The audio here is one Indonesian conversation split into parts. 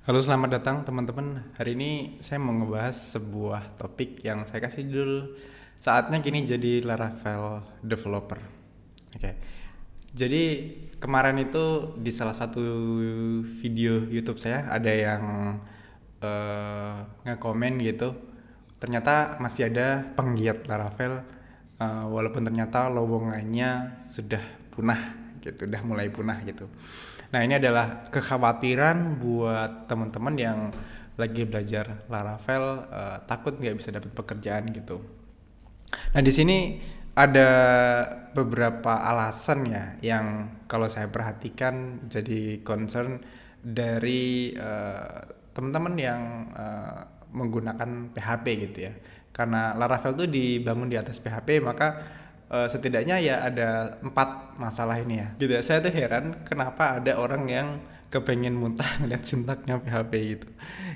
Halo, selamat datang teman-teman. Hari ini saya mau ngebahas sebuah topik yang saya kasih judul saatnya kini jadi Laravel developer. Oke. Jadi kemarin itu di salah satu video YouTube saya ada yang nge-komen gitu. Ternyata masih ada penggiat Laravel, walaupun ternyata lowongannya sudah punah gitu, udah mulai punah gitu. Nah, ini adalah kekhawatiran buat teman-teman yang lagi belajar Laravel, takut nggak bisa dapat pekerjaan gitu. Nah, di sini ada beberapa alasan ya yang kalau saya perhatikan jadi concern dari teman-teman yang menggunakan PHP gitu ya. Karena Laravel itu dibangun di atas PHP, maka setidaknya ya ada 4 masalah ini ya. Gitu ya. Saya tuh heran kenapa ada orang yang kepengen muntah ngeliat sintaknya PHP gitu.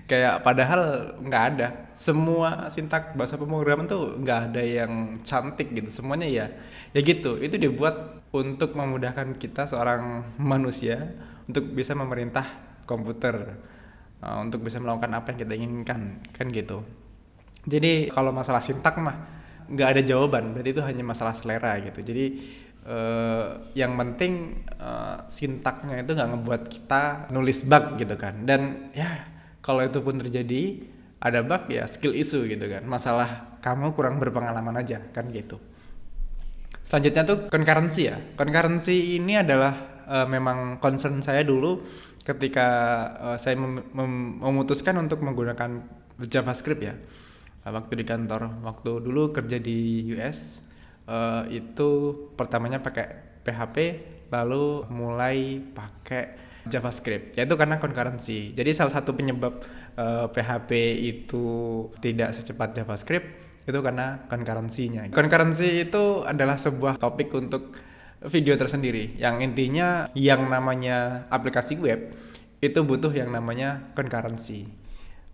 Kayak padahal nggak ada. Semua sintak bahasa pemrograman tuh nggak ada yang cantik gitu. Semuanya ya gitu. Itu dibuat untuk memudahkan kita seorang manusia untuk bisa memerintah komputer, untuk bisa melakukan apa yang kita inginkan, kan gitu. Jadi kalau masalah sintak mah nggak ada jawaban, berarti itu hanya masalah selera gitu. Jadi yang penting sintaknya itu nggak ngebuat kita nulis bug gitu kan. Dan ya kalau itu pun terjadi ada bug ya skill issue gitu kan. Masalah kamu kurang berpengalaman aja kan gitu. Selanjutnya tuh concurrency ya. Concurrency ini adalah memang concern saya dulu ketika saya memutuskan untuk menggunakan JavaScript ya. Waktu di kantor, waktu dulu kerja di US, itu pertamanya pakai PHP, lalu mulai pakai JavaScript. Yaitu karena concurrency. Jadi salah satu penyebab PHP itu tidak secepat JavaScript itu karena concurrency-nya. Concurrency itu adalah sebuah topik untuk video tersendiri yang intinya yang namanya aplikasi web itu butuh yang namanya concurrency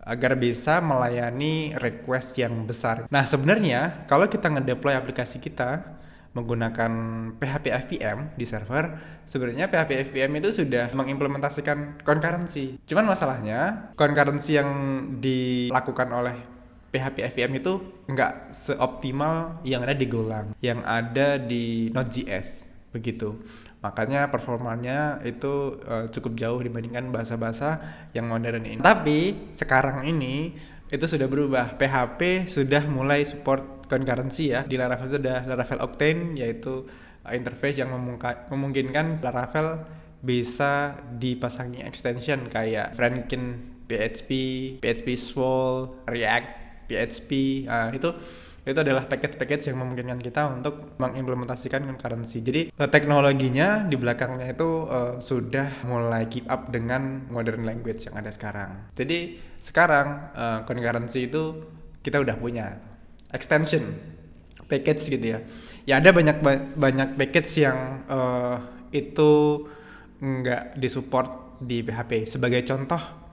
agar bisa melayani request yang besar. Nah, sebenarnya kalau kita ngedeploy aplikasi kita menggunakan PHP FPM di server, sebenarnya PHP FPM itu sudah mengimplementasikan concurrency. Cuman masalahnya, concurrency yang dilakukan oleh PHP FVM itu nggak seoptimal yang ada di Golang, yang ada di Node.js, begitu. Makanya performanya itu cukup jauh dibandingkan bahasa-bahasa yang modern ini. Tapi sekarang ini itu sudah berubah. PHP sudah mulai support concurrency ya. Di Laravel itu ada Laravel Octane, yaitu interface yang memungkinkan Laravel bisa dipasangi extension kayak Franken PHP, PHP Swole, React, PHP, itu adalah package-package yang memungkinkan kita untuk mengimplementasikan concurrency. Jadi teknologinya di belakangnya itu sudah mulai keep up dengan modern language yang ada sekarang. Jadi sekarang concurrency itu kita udah punya extension package gitu ya. Ya ada banyak package yang itu nggak disupport di PHP. Sebagai contoh,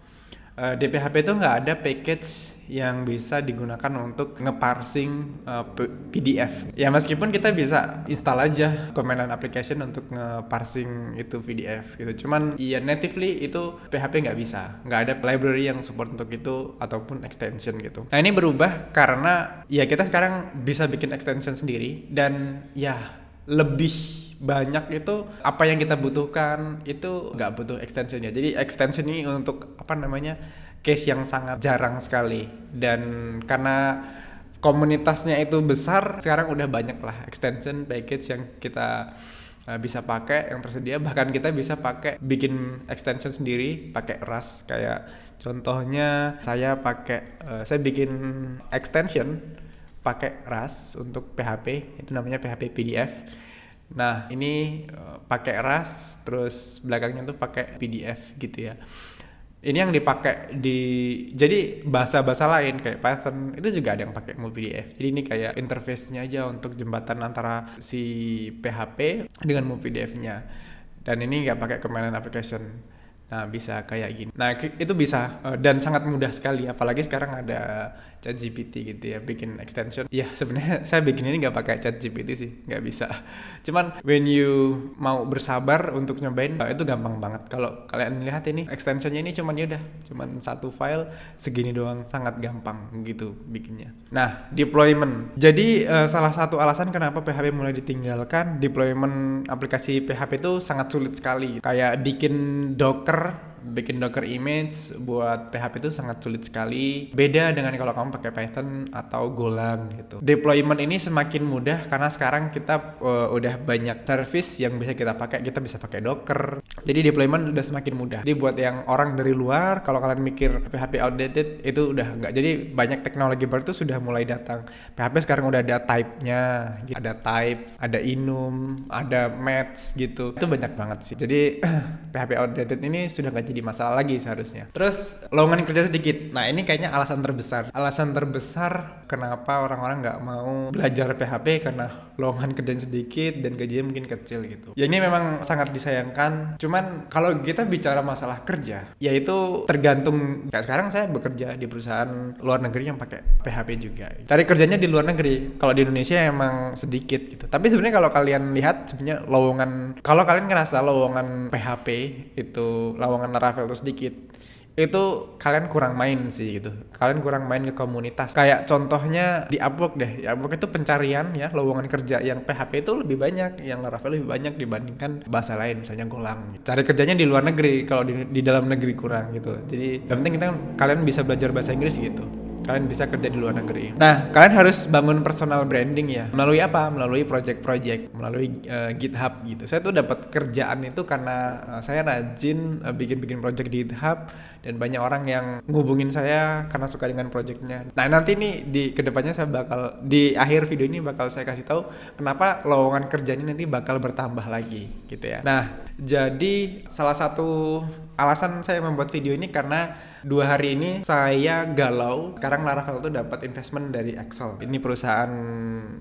di PHP itu nggak ada package yang bisa digunakan untuk ngeparsing PDF. Ya meskipun kita bisa install aja command line application untuk ngeparsing itu PDF gitu. Cuman ya natively itu PHP nggak bisa. Nggak ada library yang support untuk itu ataupun extension gitu. Nah, ini berubah karena ya kita sekarang bisa bikin extension sendiri dan ya lebih banyak itu apa yang kita butuhkan itu nggak butuh extensionnya. Jadi extension ini untuk apa namanya case yang sangat jarang sekali, dan karena komunitasnya itu besar sekarang udah banyak lah extension package yang kita bisa pakai yang tersedia. Bahkan kita bisa pakai bikin extension sendiri pakai Rust. Kayak contohnya saya bikin extension pakai Rust untuk PHP, itu namanya PHP PDF. Nah, ini pakai Rust, terus belakangnya tuh pakai PDF gitu ya. Ini yang dipakai jadi bahasa-bahasa lain kayak Python itu juga ada yang pakai mau PDF. Jadi ini kayak interface-nya aja untuk jembatan antara si PHP dengan mau PDF-nya. Dan ini nggak pakai command line application. Nah, bisa kayak gini. Nah, itu bisa dan sangat mudah sekali. Apalagi sekarang ada ChatGPT gitu ya, bikin extension. Ya, sebenarnya saya bikin ini nggak pakai ChatGPT sih, nggak bisa. Cuman when you mau bersabar untuk nyobain, itu gampang banget. Kalau kalian lihat ini extensionnya ini cuman satu file segini doang, sangat gampang gitu bikinnya. Nah, deployment. Jadi salah satu alasan kenapa PHP mulai ditinggalkan, deployment aplikasi PHP itu sangat sulit sekali. Kayak bikin Docker image buat PHP itu sangat sulit sekali. Beda dengan kalau kamu pakai Python atau Golang gitu. Deployment ini semakin mudah karena sekarang kita udah banyak service yang bisa kita pakai. Kita bisa pakai Docker. Jadi deployment udah semakin mudah. Jadi buat yang orang dari luar, kalau kalian mikir PHP outdated, itu udah enggak. Jadi banyak teknologi baru itu sudah mulai datang. PHP sekarang udah ada type-nya, gitu. Ada types, ada enum, ada match gitu. Itu banyak banget sih. Jadi PHP outdated ini sudah nggak jadi masalah lagi seharusnya. Terus lowongan kerja sedikit. Nah, ini kayaknya alasan terbesar. Alasan terbesar kenapa orang-orang nggak mau belajar PHP karena lowongan kerjanya sedikit dan gajinya mungkin kecil gitu. Ya ini memang sangat disayangkan. Cuman kalau kita bicara masalah kerja, yaitu tergantung. Kayak sekarang saya bekerja di perusahaan luar negeri yang pakai PHP juga. Cari kerjanya di luar negeri. Kalau di Indonesia emang sedikit gitu. Tapi sebenarnya kalau kalian lihat sebenarnya kalau kalian ngerasa lowongan PHP itu lowongan Laravel itu sedikit, itu kalian kurang main sih gitu. Kalian kurang main ke komunitas. Kayak contohnya di Upwork deh. Di Upwork itu pencarian ya lowongan kerja yang PHP itu lebih banyak, yang Laravel lebih banyak dibandingkan bahasa lain, misalnya Golang. Cari kerjanya di luar negeri, kalau di dalam negeri kurang gitu. Jadi yang penting kalian bisa belajar bahasa Inggris gitu. Kalian bisa kerja di luar negeri. Nah, kalian harus bangun personal branding ya. Melalui apa? Melalui project-project, melalui GitHub gitu. Saya tuh dapat kerjaan itu karena saya rajin bikin-bikin project di GitHub dan banyak orang yang ngubungin saya karena suka dengan projectnya. Nah, nanti nih di kedepannya saya bakal di akhir video ini bakal saya kasih tahu kenapa lowongan kerja ini nanti bakal bertambah lagi gitu ya. Nah, jadi salah satu alasan saya membuat video ini karena 2 hari ini saya galau. Sekarang Laravel tuh dapat investment dari Excel. Ini perusahaan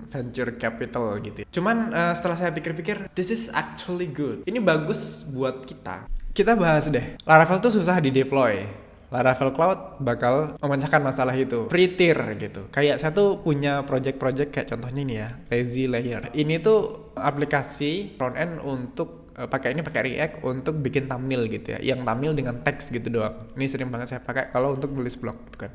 venture capital gitu. Cuman setelah saya pikir-pikir, this is actually good. Ini bagus buat kita. Kita bahas deh. Laravel tuh susah di deploy. Laravel Cloud bakal memecahkan masalah itu. Free tier gitu. Kayak saya tuh punya project-project kayak contohnya ini ya, Lazy Layer. Ini tuh aplikasi front end untuk pakai React untuk bikin thumbnail gitu ya, yang thumbnail dengan teks gitu doang. Ini sering banget saya pakai kalau untuk nulis blog gitu kan.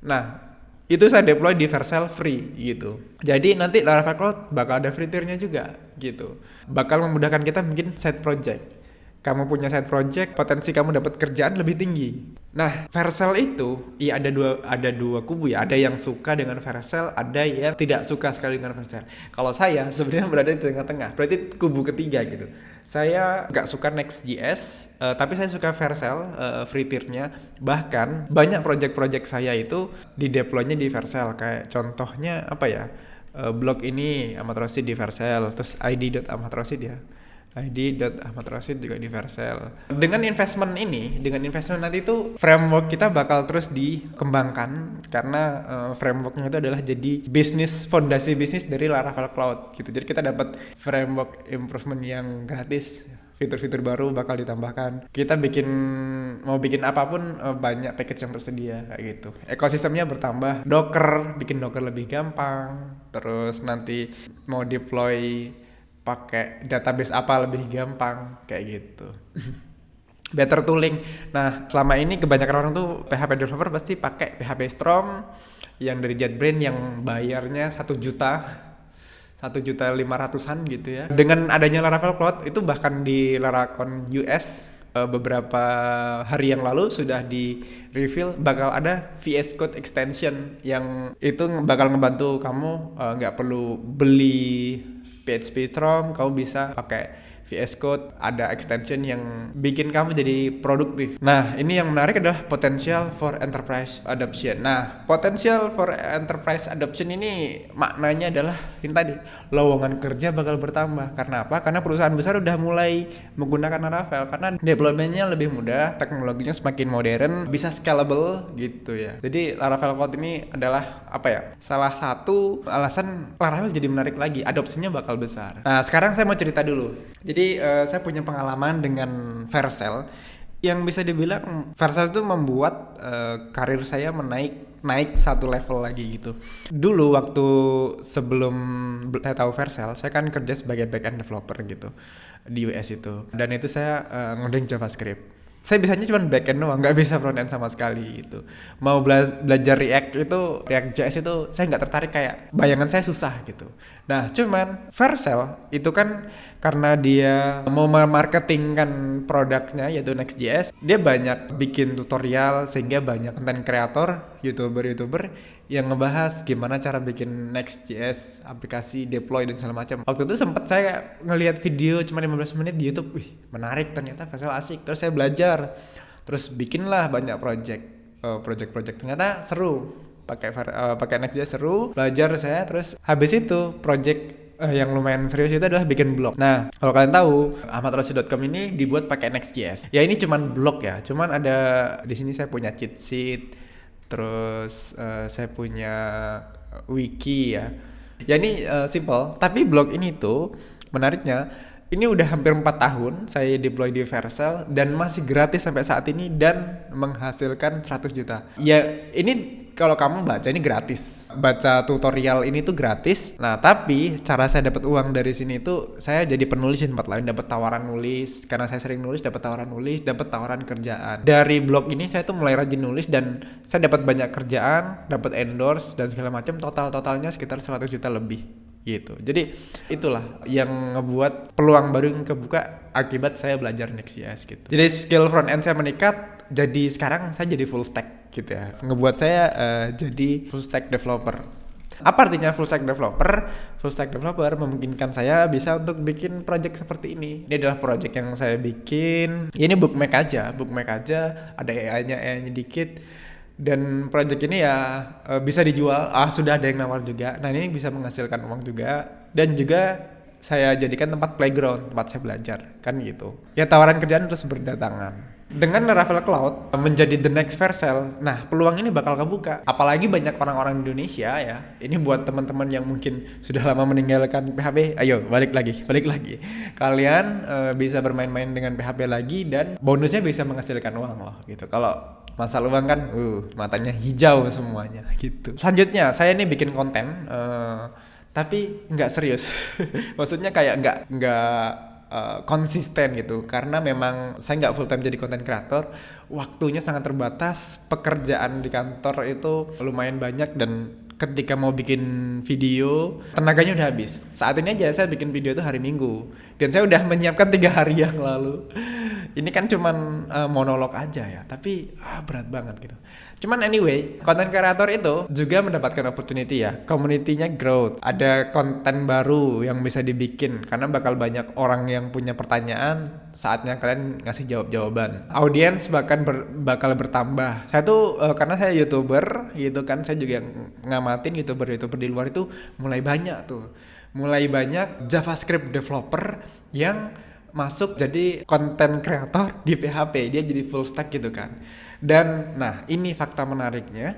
Nah, itu saya deploy di Vercel free gitu. Jadi nanti Laravel Cloud bakal ada free tier-nya juga gitu. Bakal memudahkan kita bikin side project. Kamu punya side project, potensi kamu dapat kerjaan lebih tinggi. Nah, Vercel itu ya ada dua kubu ya. Ada yang suka dengan Vercel, ada yang tidak suka sekali dengan Vercel. Kalau saya sebenarnya berada di tengah-tengah. Berarti kubu ketiga gitu. Saya nggak suka Next.js, tapi saya suka Vercel, free tier-nya. Bahkan banyak project-project saya itu di deploy-nya di Vercel. Kayak contohnya apa ya? Blog ini Ahmad Rosid di Vercel, terus id.Ahmad Rosid ya. id.Ahmad Rosid juga di Vercel. Dengan investment nanti itu framework kita bakal terus dikembangkan karena frameworknya itu adalah jadi fondasi bisnis dari Laravel Cloud gitu. Jadi kita dapat framework improvement yang gratis, fitur-fitur baru bakal ditambahkan. Kita mau bikin apapun banyak package yang tersedia kayak gitu. Ekosistemnya bertambah. Bikin Docker lebih gampang. Terus nanti mau deploy pakai database apa lebih gampang kayak gitu. Better tooling. Nah, selama ini kebanyakan orang tuh PHP developer pasti pakai PHP Storm yang dari JetBrains yang bayarnya 1.500.000-an gitu ya. Dengan adanya Laravel Cloud itu bahkan di Laracon US beberapa hari yang lalu sudah di reveal bakal ada VS Code extension yang itu bakal ngebantu kamu nggak perlu beli PHP Storm, kamu bisa pakai VS Code, ada extension yang bikin kamu jadi produktif. Nah, ini yang menarik adalah potential for enterprise adoption. Nah, potential for enterprise adoption ini maknanya adalah ini tadi, lowongan kerja bakal bertambah. Karena apa? Karena perusahaan besar udah mulai menggunakan Laravel karena development-nya lebih mudah, teknologinya semakin modern, bisa scalable gitu ya. Jadi Laravel Cloud ini adalah salah satu alasan Laravel jadi menarik lagi, adopsinya bakal besar. Nah, sekarang saya mau cerita dulu. Jadi saya punya pengalaman dengan Vercel. Yang bisa dibilang Vercel itu membuat karir saya naik satu level lagi gitu. Dulu waktu sebelum saya tahu Vercel, saya kan kerja sebagai backend developer gitu di US itu. Dan itu saya ngoding JavaScript. Saya bisanya cuma backend doang, nggak bisa frontend sama sekali gitu. Mau belajar React JS itu saya nggak tertarik, kayak bayangan saya susah gitu. Nah cuman Vercel itu kan karena dia mau memarketingkan produknya yaitu Next.js, dia banyak bikin tutorial sehingga banyak konten kreator, youtuber yang ngebahas gimana cara bikin Next.js, aplikasi deploy dan segala macam. Waktu itu sempat saya ngelihat video cuma 15 menit di YouTube, wih menarik ternyata, Vercel asik. Terus saya belajar, terus bikinlah banyak project ternyata seru. Pakai Next.js seru, belajar saya. Terus habis itu project yang lumayan serius itu adalah bikin blog. Nah, kalau kalian tahu, ahmadrosy.com ini dibuat pakai Next.js. Ya ini cuman blog ya, cuman ada di sini saya punya cheat sheet, terus saya punya wiki ya. Ya ini simple, tapi blog ini tuh menariknya, ini udah hampir 4 tahun saya deploy di Vercel dan masih gratis sampai saat ini dan menghasilkan 100 juta. Ya ini kalau kamu baca ini gratis. Baca tutorial ini tuh gratis. Nah, tapi cara saya dapat uang dari sini tuh saya jadi penulis di tempat lain, dapat tawaran nulis. Karena saya sering nulis, dapat tawaran nulis, dapat tawaran kerjaan. Dari blog ini saya tuh mulai rajin nulis dan saya dapat banyak kerjaan, dapat endorse dan segala macam. Totalnya sekitar 100 juta lebih gitu. Jadi itulah yang ngebuat peluang baru yang kebuka akibat saya belajar Next.js gitu. Jadi skill front end saya meningkat, jadi sekarang saya jadi full stack gitu ya. Ngebuat saya jadi full stack developer. Apa artinya full stack developer? Full stack developer memungkinkan saya bisa untuk bikin project seperti ini. Ini adalah project yang saya bikin. Ini bookmark aja, ada AI-nya dikit. Dan project ini ya bisa dijual, sudah ada yang nawar juga. Nah ini bisa menghasilkan uang juga, dan juga saya jadikan tempat playground, tempat saya belajar, kan gitu. Ya tawaran kerjaan terus berdatangan. Dengan Laravel Cloud menjadi the next Vercel, nah peluang ini bakal kebuka. Apalagi banyak orang-orang Indonesia ya. Ini buat teman-teman yang mungkin sudah lama meninggalkan PHP, ayo balik lagi. Kalian bisa bermain-main dengan PHP lagi dan bonusnya bisa menghasilkan uang loh gitu. Kalau masalah uang kan, matanya hijau semuanya gitu. Selanjutnya saya ini bikin konten, tapi nggak serius. Maksudnya kayak nggak konsisten gitu, karena memang saya nggak full time jadi content creator, waktunya sangat terbatas, pekerjaan di kantor itu lumayan banyak, dan ketika mau bikin video tenaganya udah habis. Saat ini aja saya bikin video itu hari Minggu dan saya udah menyiapkan 3 hari yang lalu. Ini kan cuman monolog aja ya, tapi berat banget gitu. Cuman anyway, content creator itu juga mendapatkan opportunity ya. Community-nya growth. Ada konten baru yang bisa dibikin karena bakal banyak orang yang punya pertanyaan, saatnya kalian ngasih jawab-jawaban. Audience bakal bertambah. Saya tuh karena saya YouTuber gitu kan, saya juga ngamatin YouTuber di luar itu mulai banyak JavaScript developer yang masuk jadi content creator di PHP, dia jadi full stack gitu kan. Dan nah ini fakta menariknya,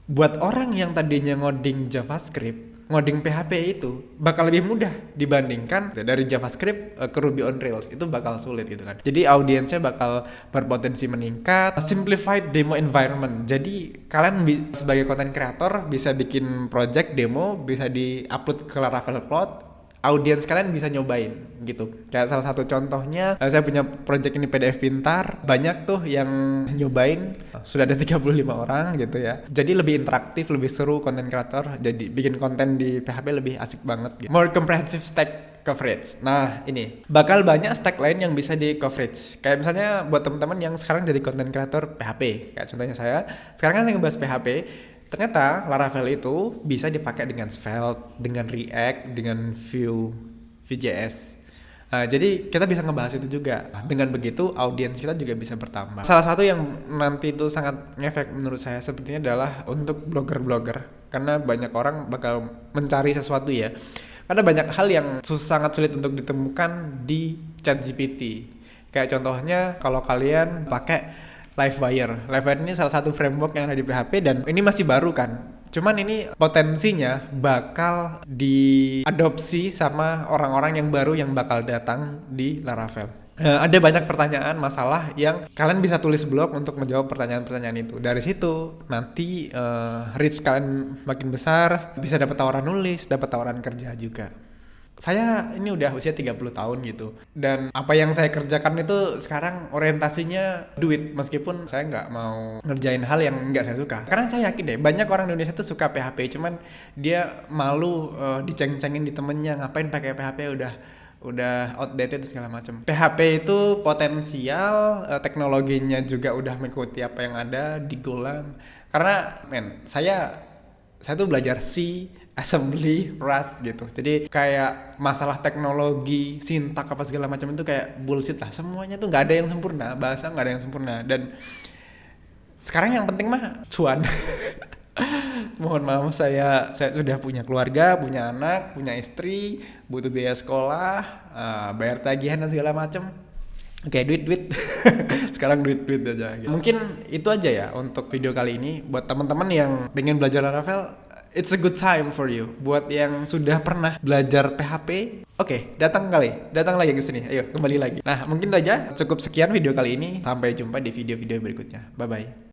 buat orang yang tadinya ngoding JavaScript, ngoding PHP itu bakal lebih mudah dibandingkan dari JavaScript ke Ruby on Rails, itu bakal sulit gitu kan. Jadi audiensnya bakal berpotensi meningkat. Simplified demo environment, jadi kalian sebagai content creator bisa bikin project demo, bisa di-upload ke Laravel Cloud, audiens kalian bisa nyobain gitu. Kayak salah satu contohnya, saya punya project ini PDF Pintar, banyak tuh yang nyobain, sudah ada 35 orang gitu ya. Jadi lebih interaktif, lebih seru content creator, jadi bikin konten di PHP lebih asik banget gitu. More comprehensive stack coverage. Nah ini bakal banyak stack lain yang bisa di coverage. Kayak misalnya buat teman-teman yang sekarang jadi content creator PHP, kayak contohnya saya. Sekarang kan saya ngebahas PHP. Ternyata Laravel itu bisa dipakai dengan Svelte, dengan React, dengan Vue.js. Jadi kita bisa ngebahas itu juga. Dengan begitu audiens kita juga bisa bertambah. Salah satu yang nanti itu sangat ngefek menurut saya sepertinya adalah untuk blogger-blogger. Karena banyak orang bakal mencari sesuatu ya. Karena banyak hal yang sangat sulit untuk ditemukan di ChatGPT. Kayak contohnya kalau kalian pakai Livewire ini salah satu framework yang ada di PHP dan ini masih baru kan. Cuman ini potensinya bakal diadopsi sama orang-orang yang baru yang bakal datang di Laravel. Ada banyak pertanyaan, masalah yang kalian bisa tulis blog untuk menjawab pertanyaan-pertanyaan itu. Dari situ nanti reach kalian makin besar, bisa dapat tawaran nulis, dapat tawaran kerja juga. Saya ini udah usia 30 tahun gitu. Dan apa yang saya kerjakan itu sekarang orientasinya duit. Meskipun saya nggak mau ngerjain hal yang nggak saya suka. Karena saya yakin deh, banyak orang Indonesia tuh suka PHP. Cuman dia malu diceng-cengin di temennya. Ngapain pakai PHP, udah outdated segala macam. PHP itu potensial, teknologinya juga udah mengikuti apa yang ada di Golang. Karena saya tuh belajar C, assembly, Rust gitu. Jadi kayak masalah teknologi, sintak apa segala macam itu kayak bullshit lah. Semuanya tuh nggak ada yang sempurna, bahasa nggak ada yang sempurna. Dan sekarang yang penting mah cuan. Mohon maaf, saya sudah punya keluarga, punya anak, punya istri, butuh biaya sekolah, bayar tagihan dan segala macam. Oke, duit. Sekarang duit aja gitu. Mungkin itu aja ya untuk video kali ini. Buat teman-teman yang pengen belajar Laravel, it's a good time for you. Buat yang sudah pernah belajar PHP, oke, datang lagi ke sini. Ayo, kembali lagi. Nah, mungkin itu aja. Cukup sekian video kali ini. Sampai jumpa di video-video berikutnya. Bye-bye.